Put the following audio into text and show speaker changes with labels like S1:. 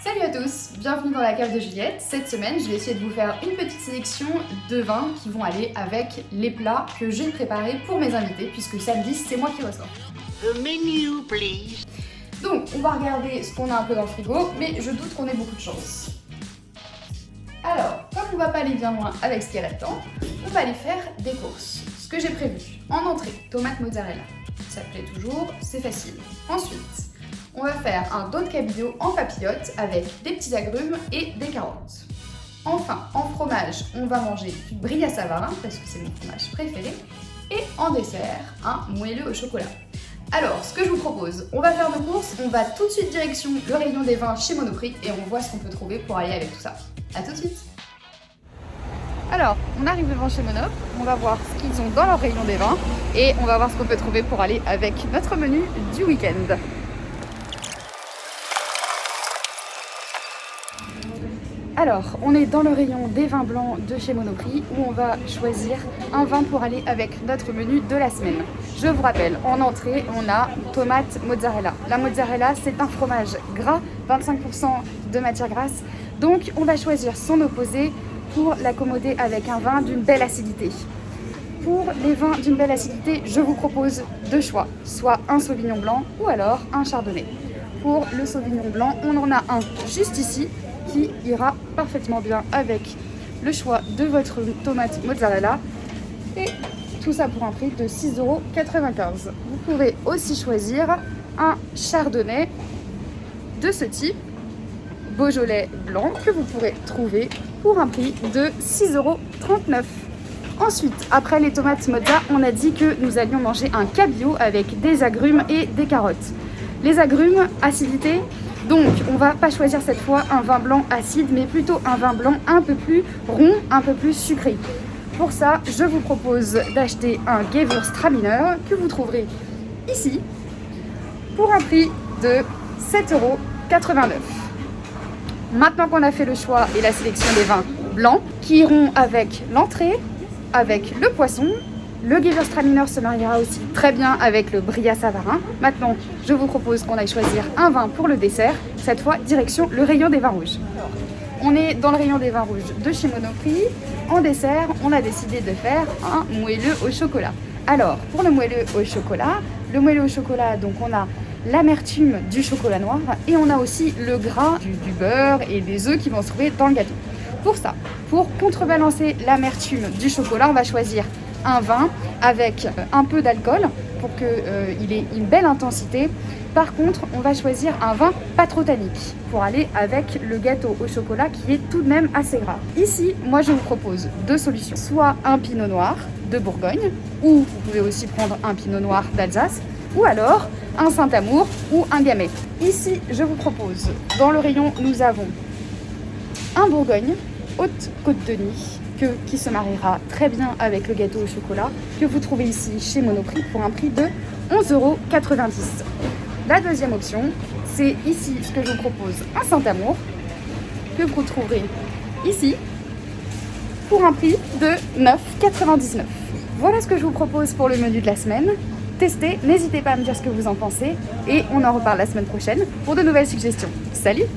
S1: Salut à tous, bienvenue dans la cave de Juliette. Cette semaine, je vais essayer de vous faire une petite sélection de vins qui vont aller avec les plats que j'ai préparés pour mes invités, puisque samedi, c'est moi qui ressors.
S2: The menu, please.
S1: Donc, on va regarder ce qu'on a un peu dans le frigo, mais je doute qu'on ait beaucoup de chance. Alors, comme on va pas aller bien loin avec ce qui reste, on va aller faire des courses. Ce que j'ai prévu, en entrée, tomate mozzarella. Ça plaît toujours, c'est facile. Ensuite, on va faire un dos de cabillaud en papillote avec des petits agrumes et des carottes. Enfin, en fromage, on va manger du brie à Savarin, parce que c'est mon fromage préféré. Et en dessert, un moelleux au chocolat. Alors, ce que je vous propose, on va faire nos courses, on va tout de suite direction le rayon des vins chez Monoprix et on voit ce qu'on peut trouver pour aller avec tout ça. A tout de suite. Alors, on arrive devant chez Monop, on va voir ce qu'ils ont dans leur rayon des vins et on va voir ce qu'on peut trouver pour aller avec notre menu du week-end. Alors, on est dans le rayon des vins blancs de chez Monoprix où on va choisir un vin pour aller avec notre menu de la semaine. Je vous rappelle, en entrée, on a tomate mozzarella. La mozzarella, c'est un fromage gras, 25% de matière grasse. Donc, on va choisir son opposé pour l'accommoder avec un vin d'une belle acidité. Pour les vins d'une belle acidité, je vous propose deux choix, soit un Sauvignon blanc ou alors un Chardonnay. Pour le Sauvignon blanc, on en a un juste ici, qui ira parfaitement bien avec le choix de votre tomate mozzarella et tout ça pour un prix de 6,95 €. Vous pourrez aussi choisir un chardonnay de ce type, Beaujolais blanc, que vous pourrez trouver pour un prix de 6,39 €. Ensuite, après les tomates mozza, on a dit que nous allions manger un cabillaud avec des agrumes et des carottes. Les agrumes, acidité. Donc, on va pas choisir cette fois un vin blanc acide, mais plutôt un vin blanc un peu plus rond, un peu plus sucré. Pour ça, je vous propose d'acheter un Gewürztraminer que vous trouverez ici pour un prix de 7,89 €. Maintenant qu'on a fait le choix et la sélection des vins blancs qui iront avec l'entrée, avec le poisson, le Gewürztraminer se mariera aussi très bien avec le brie à Savarin. Maintenant, je vous propose qu'on aille choisir un vin pour le dessert. Cette fois, direction le rayon des vins rouges. On est dans le rayon des vins rouges de chez Monoprix. En dessert, on a décidé de faire un moelleux au chocolat. Alors, pour le moelleux au chocolat, donc on a l'amertume du chocolat noir et on a aussi le gras du beurre et des œufs qui vont se trouver dans le gâteau. Pour ça, pour contrebalancer l'amertume du chocolat, on va choisir un vin avec un peu d'alcool pour qu'il ait une belle intensité. Par contre, on va choisir un vin pas trop tannique pour aller avec le gâteau au chocolat qui est tout de même assez gras. Ici, moi je vous propose deux solutions. Soit un pinot noir de Bourgogne, ou vous pouvez aussi prendre un pinot noir d'Alsace, ou alors un Saint-Amour ou un Gamay. Ici, je vous propose, dans le rayon, nous avons un Bourgogne, Haute-Côte-de-Nuit, qui se mariera très bien avec le gâteau au chocolat, que vous trouvez ici chez Monoprix pour un prix de 11,90 €. La deuxième option, c'est ici ce que je vous propose, un Saint-Amour, que vous trouverez ici pour un prix de 9,99 €. Voilà ce que je vous propose pour le menu de la semaine. Testez, n'hésitez pas à me dire ce que vous en pensez et on en reparle la semaine prochaine pour de nouvelles suggestions. Salut!